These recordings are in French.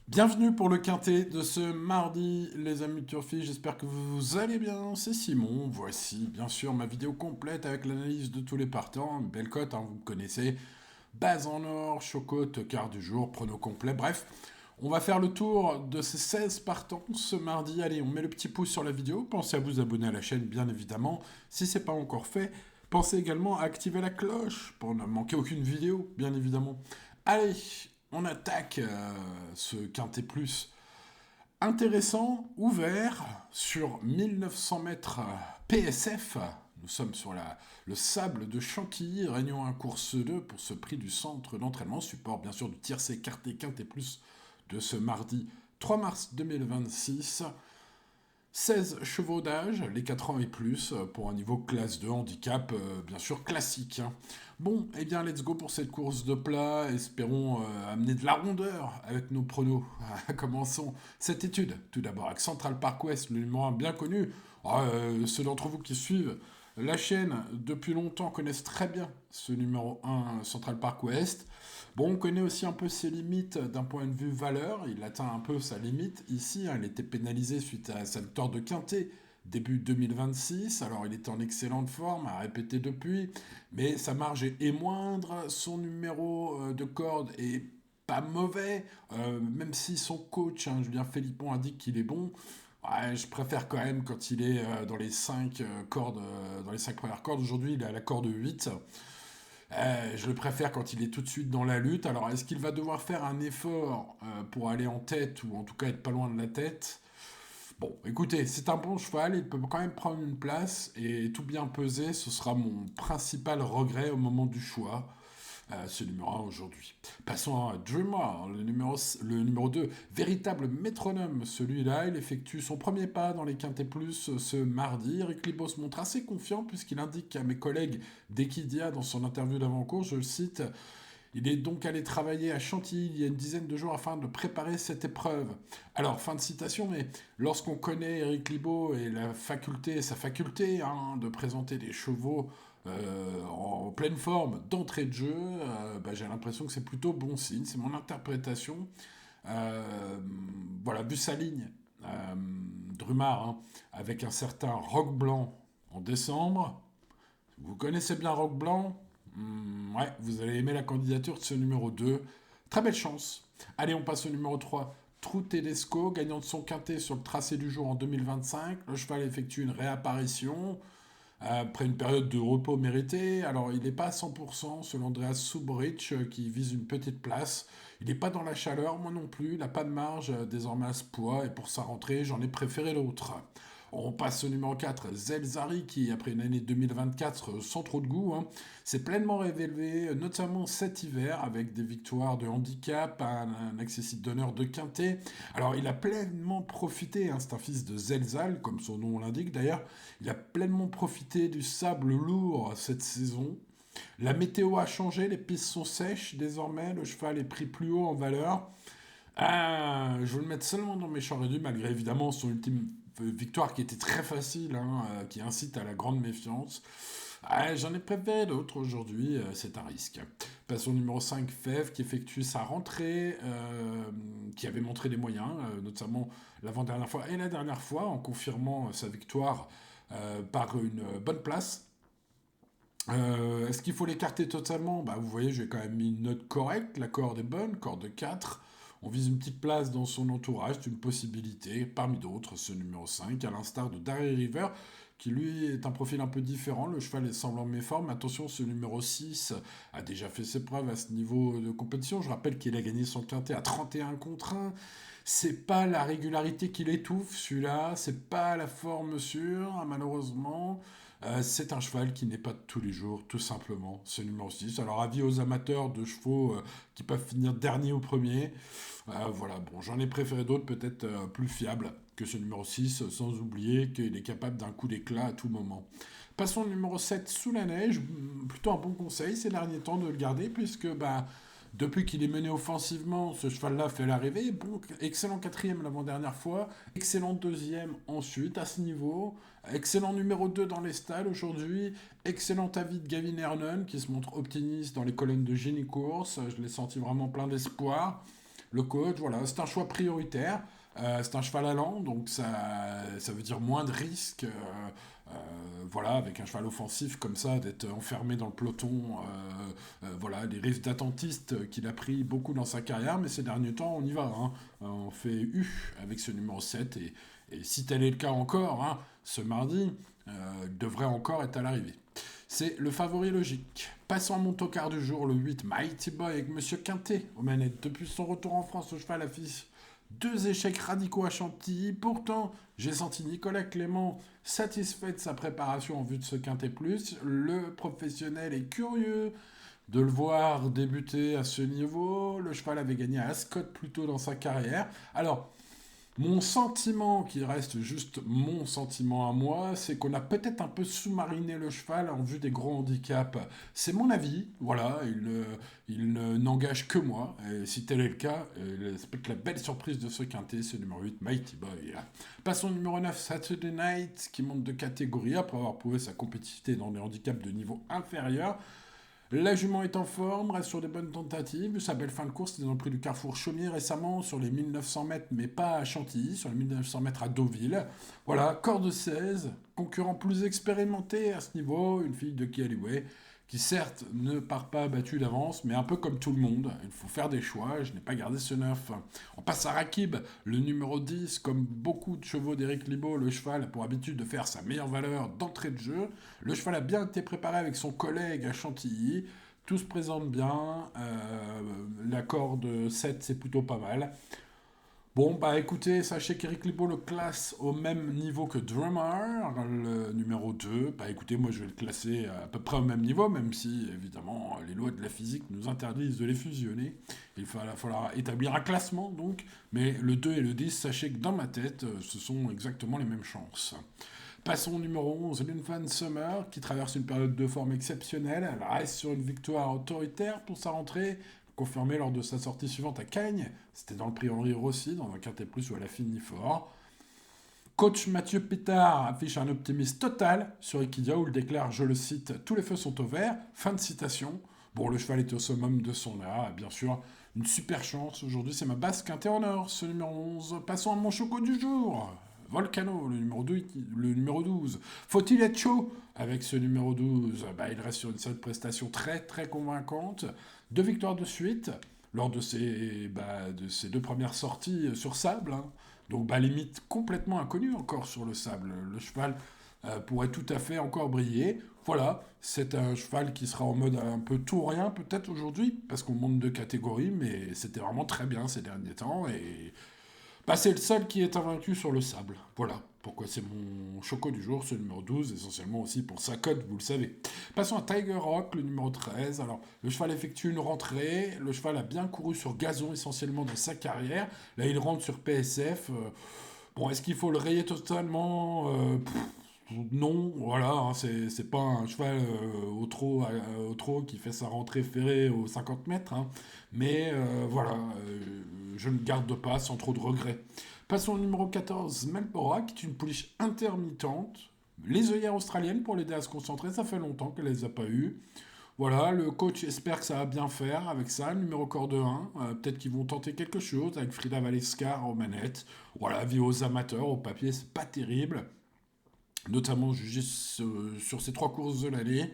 Bienvenue pour le quintet de ce mardi, les amis de Turfi, j'espère que vous allez bien, c'est Simon, voici bien sûr ma vidéo complète avec l'analyse de tous les partants, une belle cote, vous me connaissez, base en or, chocotte, quart du jour, prono complet, bref, on va faire le tour de ces 16 partants ce mardi, allez on met le petit pouce sur la vidéo, pensez à vous abonner à la chaîne bien évidemment, si c'est pas encore fait, pensez également à activer la cloche pour ne manquer aucune vidéo, bien évidemment. Allez, on attaque ce Quintet Plus intéressant, ouvert, sur 1900 mètres PSF. Nous sommes sur le sable de Chantilly, Réunion 1, course 2 pour ce prix du centre d'entraînement, support bien sûr du tiercé Quintet Plus de ce mardi 3 mars 2026. 16 chevaux d'âge, les 4 ans et plus, pour un niveau classe 2 handicap, bien sûr classique. Bon, eh bien, let's go pour cette course de plat. Espérons amener de la rondeur avec nos pronos. Commençons cette étude. Tout d'abord avec Central Park West, le numéro 1 bien connu. Ceux d'entre vous qui suivent la chaîne depuis longtemps connaissent très bien ce numéro 1 Central Park West. Bon, on connaît aussi un peu ses limites d'un point de vue valeur. Il atteint un peu sa limite ici. Il était pénalisé suite à sa victoire de Quintet début 2026. Alors, il était en excellente forme, a répété depuis. Mais sa marge est moindre. Son numéro de corde est pas mauvais. Même si son coach, Julien Philippon, indique qu'il est bon. Ouais, je préfère quand même quand il est dans les 5 cordes, dans les 5 premières cordes. Aujourd'hui, il est à la corde 8. Je le préfère quand il est tout de suite dans la lutte. Alors, est-ce qu'il va devoir faire un effort pour aller en tête, ou en tout cas être pas loin de la tête? Bon, écoutez, c'est un bon cheval, il peut quand même prendre une place, et tout bien peser, ce sera mon principal regret au moment du choix. Ce numéro 1 aujourd'hui. Passons à Dreamer, le numéro 2, véritable métronome. Celui-là, il effectue son premier pas dans les Quintet Plus ce mardi. Eric Libo se montre assez confiant puisqu'il indique à mes collègues d'Equidia dans son interview d'avant-course, je le cite, il est donc allé travailler à Chantilly il y a une dizaine de jours afin de préparer cette épreuve. Alors, fin de citation, mais lorsqu'on connaît Eric Libaud et sa faculté de présenter des chevaux en pleine forme d'entrée de jeu, j'ai l'impression que c'est plutôt bon signe. C'est mon interprétation. Euh, voilà, vu sa ligne, Drumard, avec un certain Roc Blanc en décembre. Vous connaissez bien Roc Blanc. Ouais, vous allez aimer la candidature de ce numéro 2. Très belle chance. Allez, on passe au numéro 3. Trou Tedesco, gagnant de son quintet sur le tracé du jour en 2025. Le cheval effectue une réapparition après une période de repos méritée. Alors, il n'est pas à 100% selon Andreas Subrich, qui vise une petite place. Il n'est pas dans la chaleur, moi non plus. Il n'a pas de marge désormais à ce poids. Et pour sa rentrée, j'en ai préféré l'autre. On passe au numéro 4, Zelzari, qui, après une année 2024 sans trop de goût, s'est pleinement révélé, notamment cet hiver, avec des victoires de handicap, un accessible d'honneur de quintet. Alors, il a pleinement profité, c'est un fils de Zelzal, comme son nom l'indique d'ailleurs, il a pleinement profité du sable lourd cette saison. La météo a changé, les pistes sont sèches désormais, le cheval est pris plus haut en valeur. Je vais le mettre seulement dans mes champs réduits, malgré évidemment son ultime victoire qui était très facile, qui incite à la grande méfiance. J'en ai préféré d'autres aujourd'hui, c'est un risque. Passons au numéro 5, Fev, qui effectue sa rentrée, qui avait montré des moyens, notamment l'avant-dernière fois et la dernière fois, en confirmant sa victoire par une bonne place. Est-ce qu'il faut l'écarter totalement? Vous voyez, j'ai quand même mis une note correcte, la corde est bonne, corde 4. On vise une petite place dans son entourage, c'est une possibilité, parmi d'autres, ce numéro 5, à l'instar de Darry River, qui lui est un profil un peu différent, le cheval est semblant méforme. Attention, ce numéro 6 a déjà fait ses preuves à ce niveau de compétition. Je rappelle qu'il a gagné son quintet à 31 contre 1. C'est pas la régularité qui l'étouffe, celui-là, c'est pas la forme sûre, malheureusement. C'est un cheval qui n'est pas de tous les jours, tout simplement, ce numéro 6. Alors, avis aux amateurs de chevaux qui peuvent finir dernier ou premier. Voilà, bon, j'en ai préféré d'autres peut-être plus fiables que ce numéro 6, sans oublier qu'il est capable d'un coup d'éclat à tout moment. Passons au numéro 7, Sous la neige. Plutôt un bon conseil ces derniers temps de le garder, puisque depuis qu'il est mené offensivement, ce cheval-là fait l'arrivée. Bon, excellent quatrième l'avant-dernière fois, excellent deuxième ensuite à ce niveau, excellent numéro 2 dans les stalles aujourd'hui, excellent avis de Gavin Hernon qui se montre optimiste dans les colonnes de Génie Course. Je l'ai senti vraiment plein d'espoir. le coach, voilà, c'est un choix prioritaire. C'est un cheval allant, donc ça veut dire moins de risques. Voilà, avec un cheval offensif comme ça, d'être enfermé dans le peloton, voilà, les risques d'attentiste qu'il a pris beaucoup dans sa carrière, mais ces derniers temps, on y va, hein. On fait U avec ce numéro 7, et si tel est le cas encore, hein, ce mardi, il devrait encore être à l'arrivée. C'est le favori logique. Passons à mon tocard du jour, le 8, Mighty Boy avec Monsieur Quintet aux manettes. Depuis son retour en France, le cheval affiche 2 échecs radicaux à Chantilly. Pourtant, j'ai senti Nicolas Clément satisfait de sa préparation en vue de ce Quintet Plus. Le professionnel est curieux de le voir débuter à ce niveau. Le cheval avait gagné à Ascot plus tôt dans sa carrière. Alors, mon sentiment, qui reste juste mon sentiment à moi, c'est qu'on a peut-être un peu sous-mariné le cheval en vue des gros handicaps. C'est mon avis, voilà, n'engage que moi. Et si tel est le cas, c'est peut-être la belle surprise de ce quintet, ce numéro 8, Mighty Boy. Passons au numéro 9, Saturday Night, qui monte de catégorie après avoir prouvé sa compétitivité dans des handicaps de niveau inférieur. La jument est en forme, reste sur des bonnes tentatives. Sa belle fin de course, c'était dans le prix du Carrefour Chaumier récemment, sur les 1900 mètres, mais pas à Chantilly, sur les 1900 mètres à Deauville. Voilà, corde 16, concurrent plus expérimenté à ce niveau, une fille de Kialiway, qui certes ne part pas battue d'avance, mais un peu comme tout le monde, il faut faire des choix, je n'ai pas gardé ce 9. On passe à Rakib, le numéro 10, comme beaucoup de chevaux d'Éric Libaud, le cheval a pour habitude de faire sa meilleure valeur d'entrée de jeu. Le cheval a bien été préparé avec son collègue à Chantilly, tout se présente bien, la corde 7 c'est plutôt pas mal. Bon, bah écoutez, sachez qu'Éric Libaud le classe au même niveau que Drummer, le numéro 2. Bah écoutez, moi je vais le classer à peu près au même niveau, même si évidemment les lois de la physique nous interdisent de les fusionner. Il va falloir établir un classement donc, mais le 2 et le 10, sachez que dans ma tête, ce sont exactement les mêmes chances. Passons au numéro 11, Linfan Summer, qui traverse une période de forme exceptionnelle. Elle reste sur une victoire autoritaire pour sa rentrée, confirmée lors de sa sortie suivante à Cagnes. C'était dans le prix Henri Rossi, dans un quintet plus où elle a fini fort. Coach Mathieu Pétard affiche un optimisme total sur Equidia, où il déclare, je le cite, tous les feux sont au vert. Fin de citation. Bon, le cheval est au summum de son art, bien sûr, une super chance. Aujourd'hui, c'est ma basse quintet en or, ce numéro 11. Passons à mon choco du jour. Volcano, le numéro 12. Faut-il être chaud avec ce numéro 12? Bah, il reste sur une seule prestation très très convaincante. 2 victoires de suite lors de ses 2 premières sorties sur sable, hein. Donc bah, limite complètement inconnu encore sur le sable. Le cheval pourrait tout à fait encore briller. Voilà, c'est un cheval qui sera en mode un peu tout ou rien peut-être aujourd'hui, parce qu'on monte de catégorie, mais c'était vraiment très bien ces derniers temps, et bah, c'est le seul qui est invaincu sur le sable. Voilà pourquoi c'est mon choco du jour, ce numéro 12, essentiellement aussi pour sa cote, vous le savez. Passons à Tiger Rock, le numéro 13. Alors, le cheval effectue une rentrée. Le cheval a bien couru sur gazon essentiellement dans sa carrière. Là, il rentre sur PSF. Bon, est-ce qu'il faut le rayer totalement? Non, voilà, hein, c'est pas un cheval au trot qui fait sa rentrée ferrée aux 50 mètres, hein, mais voilà, je ne garde pas sans trop de regrets. Passons au numéro 14, Melbora, qui est une pouliche intermittente, les œillères australiennes pour l'aider à se concentrer, ça fait longtemps qu'elle les a pas eues. Voilà, le coach espère que ça va bien faire avec ça, le numéro corde 1. Peut-être qu'ils vont tenter quelque chose avec Frida Valescar aux manettes. Voilà, vie aux amateurs, au papier, c'est pas terrible. Notamment jugé sur ces 3 courses de l'année.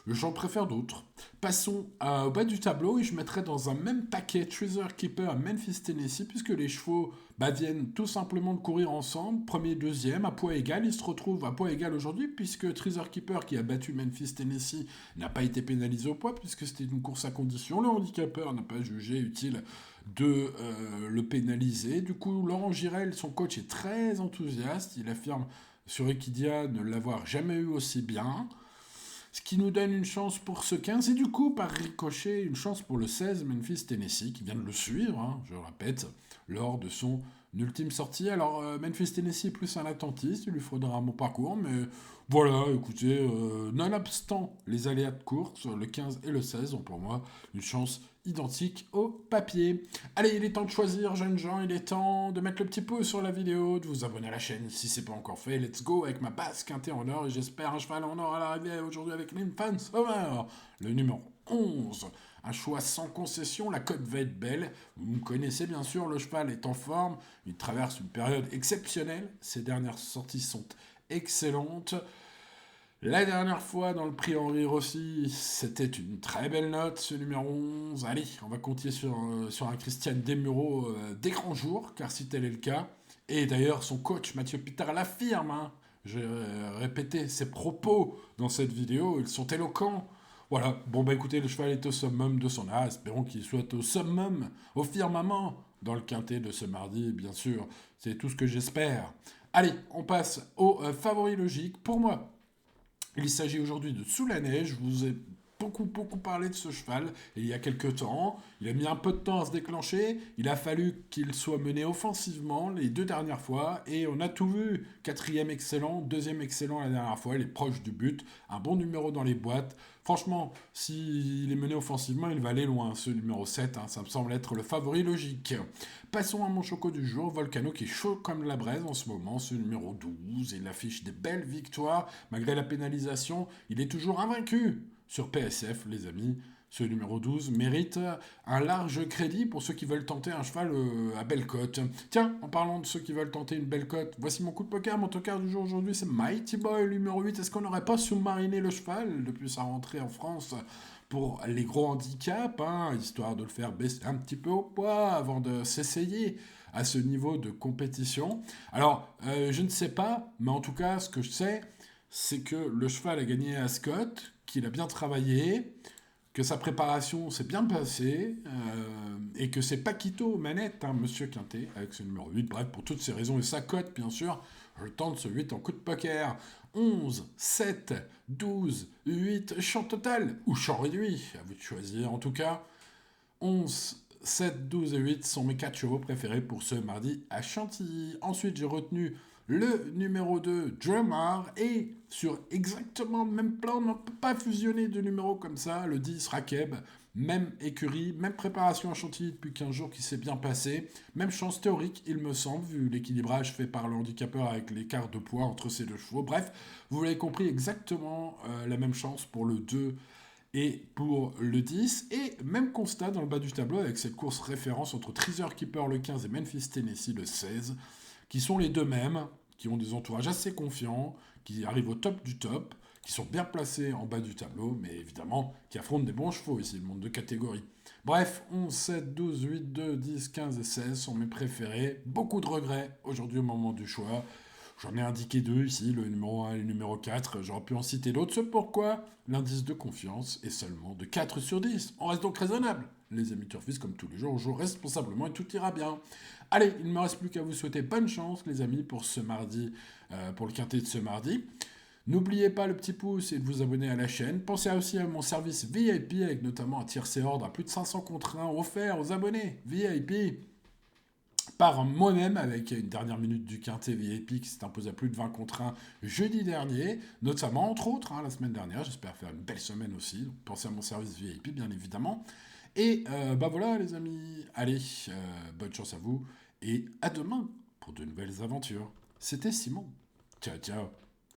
J'en préfère d'autres. Passons au bas du tableau et je mettrai dans un même paquet Treasure Keeper à Memphis, Tennessee, puisque les chevaux viennent tout simplement de courir ensemble, premier, deuxième, à poids égal. Ils se retrouvent à poids égal aujourd'hui, puisque Treasure Keeper, qui a battu Memphis, Tennessee, n'a pas été pénalisé au poids, puisque c'était une course à condition. Le handicapeur n'a pas jugé utile de le pénaliser. Du coup, Laurent Girel, son coach, est très enthousiaste. Il affirme sur Equidia ne l'avoir jamais eu aussi bien. Ce qui nous donne une chance pour ce 15, et du coup, par ricochet, une chance pour le 16, Memphis, Tennessee, qui vient de le suivre, hein, je le répète, lors de son ultime sortie. Alors, Memphis, Tennessee est plus un attentiste, il lui faudra un bon parcours, mais voilà, écoutez, nonobstant les aléas de course, le 15 et le 16 ont pour moi une chance identique au papier. Allez, il est temps de choisir, jeunes gens, il est temps de mettre le petit pouce sur la vidéo, de vous abonner à la chaîne si c'est pas encore fait. Let's go avec ma basse quintée en or, et j'espère un cheval en or à l'arrivée aujourd'hui avec Linfan Summer, le numéro 11. Un choix sans concession, la cote va être belle. Vous me connaissez bien sûr, le cheval est en forme. Il traverse une période exceptionnelle. Ses dernières sorties sont excellentes. La dernière fois, dans le prix Henri Rossi, c'était une très belle note, ce numéro 11. Allez, on va compter sur un Christian Desmureaux des grands jours, car si tel est le cas. Et d'ailleurs, son coach, Mathieu Pitard, l'affirme. Hein. J'ai répété ses propos dans cette vidéo, ils sont éloquents. Voilà, bon bah écoutez, le cheval est au summum de son art, espérons qu'il soit au summum, au firmament, dans le quintet de ce mardi, bien sûr. C'est tout ce que j'espère. Allez, on passe au favori logique. Pour moi, il s'agit aujourd'hui de Sous la neige. Je vous ai beaucoup parlé de ce cheval il y a quelques temps. Il a mis un peu de temps à se déclencher. Il a fallu qu'il soit mené offensivement les 2 dernières fois. Et on a tout vu. 4e excellent, 2e excellent la dernière fois. Il est proche du but. Un bon numéro dans les boîtes. Franchement, s'il est mené offensivement, il va aller loin, ce numéro 7. Hein, ça me semble être le favori logique. Passons à mon choco du jour. Volcano qui est chaud comme la braise en ce moment. Ce numéro 12. Il affiche des belles victoires. Malgré la pénalisation, il est toujours invaincu. Sur PSF, les amis, ce numéro 12 mérite un large crédit pour ceux qui veulent tenter un cheval à belle cote. Tiens, en parlant de ceux qui veulent tenter une belle cote, voici mon coup de poker. Mon tocard du jour aujourd'hui, c'est Mighty Boy numéro 8. Est-ce qu'on n'aurait pas sous-mariné le cheval depuis sa rentrée en France pour les gros handicaps, hein, histoire de le faire baisser un petit peu au poids avant de s'essayer à ce niveau de compétition? Alors, je ne sais pas, mais en tout cas, ce que je sais, c'est que le cheval a gagné à Ascot, qu'il a bien travaillé, que sa préparation s'est bien passée, et que c'est Paquito aux manettes, hein, Monsieur Quintet, avec ce numéro 8. Bref, pour toutes ces raisons et sa cote, bien sûr, je tente ce 8 en coup de poker. 11, 7, 12, 8, champ total, ou champ réduit, à vous de choisir. En tout cas, 11, 7, 12 et 8 sont mes 4 chevaux préférés pour ce mardi à Chantilly. Ensuite, j'ai retenu le numéro 2, Drummer, et sur exactement le même plan, on ne peut pas fusionner de numéros comme ça, le 10, Rakeb, même écurie, même préparation à Chantilly depuis 15 jours qui s'est bien passé, même chance théorique, il me semble, vu l'équilibrage fait par le handicapeur avec l'écart de poids entre ces deux chevaux. Bref, vous l'avez compris, exactement la même chance pour le 2 et pour le 10, et même constat dans le bas du tableau avec cette course référence entre Treasure Keeper le 15 et Memphis Tennessee le 16, qui sont les deux mêmes, qui ont des entourages assez confiants, qui arrivent au top du top, qui sont bien placés en bas du tableau, mais évidemment qui affrontent des bons chevaux ici, le monde de catégorie. Bref, 11, 7, 12, 8, 2, 10, 15 et 16 sont mes préférés. Beaucoup de regrets aujourd'hui au moment du choix. J'en ai indiqué 2 ici, le numéro 1 et le numéro 4. J'aurais pu en citer d'autres. C'est pourquoi l'indice de confiance est seulement de 4 sur 10. On reste donc raisonnable. Les amis turfistes, comme tous les jours, on joue responsablement et tout ira bien. Allez, il ne me reste plus qu'à vous souhaiter bonne chance, les amis, pour ce mardi, pour le quintet de ce mardi. N'oubliez pas le petit pouce et de vous abonner à la chaîne. Pensez aussi à mon service VIP, avec notamment un tiercé ordre à plus de 500 contre 1 offert aux abonnés VIP. Par moi-même, avec une dernière minute du quintet VIP qui s'est imposé à plus de 20 contre 1 jeudi dernier, notamment, entre autres, hein, la semaine dernière. J'espère faire une belle semaine aussi. Donc, pensez à mon service VIP, bien évidemment. Et bah voilà, les amis. Allez, bonne chance à vous. Et à demain pour de nouvelles aventures. C'était Simon. Ciao, ciao.